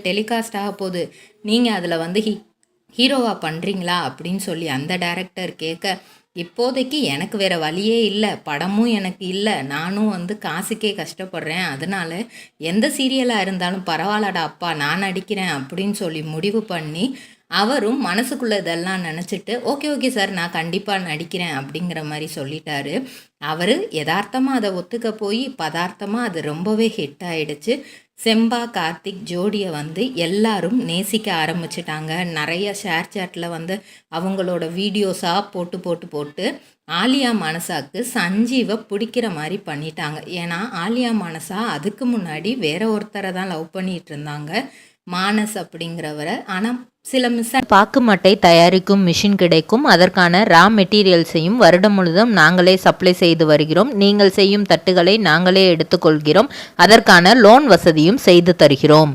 Telecast ஆக போகுது, நீங்கள் அதில் வந்து ஹீரோவாக பண்ணுறீங்களா அப்படின்னு சொல்லி அந்த டைரக்டர் கேட்க, இப்போதைக்கு எனக்கு வேறு வழியே இல்லை, படமும் எனக்கு இல்லை, நானும் வந்து காசுக்கே கஷ்டப்படுறேன், அதனால் எந்த சீரியலாக இருந்தாலும் பரவாயில்லடா அப்பா நான் நடிக்கிறேன் அப்படின்னு சொல்லி முடிவு பண்ணி அவரும் மனசுக்குள்ளே இதெல்லாம் நினச்சிட்டு ஓகே ஓகே சார் நான் கண்டிப்பாக நடிக்கிறேன் அப்படிங்கிற மாதிரி சொல்லிட்டாரு. அவர் யதார்த்தமாக அதை ஒத்துக்க போய் பதார்த்தமாக அது ரொம்பவே ஹிட் ஆகிடுச்சு. செம்பா கார்த்திக் ஜோடியை வந்து எல்லாரும் நேசிக்க ஆரம்பிச்சிட்டாங்க. நிறைய ஷேர் சேட்டில் வந்து அவங்களோட வீடியோஸாக போட்டு போட்டு போட்டு ஆலியா மானசாவுக்கு சஞ்சீவை பிடிக்கிற மாதிரி பண்ணிட்டாங்க. ஏன்னா ஆலியா மானசா அதுக்கு முன்னாடி வேற ஒருத்தரை தான் லவ் பண்ணிகிட்டு இருந்தாங்க, மானஸ் அப்படிங்கிறவரை. ஆனால் சில பாக்கு மட்டை தயாரிக்கும் மிஷின் கிடைக்கும், அதற்கான ரா மெட்டீரியல்ஸையும் வருடம் முழுதும் நாங்களே சப்ளை செய்து வருகிறோம். நீங்கள் செய்யும் தட்டுகளை நாங்களே எடுத்துக்கொள்கிறோம், அதற்கான லோன் வசதியும் செய்து தருகிறோம்.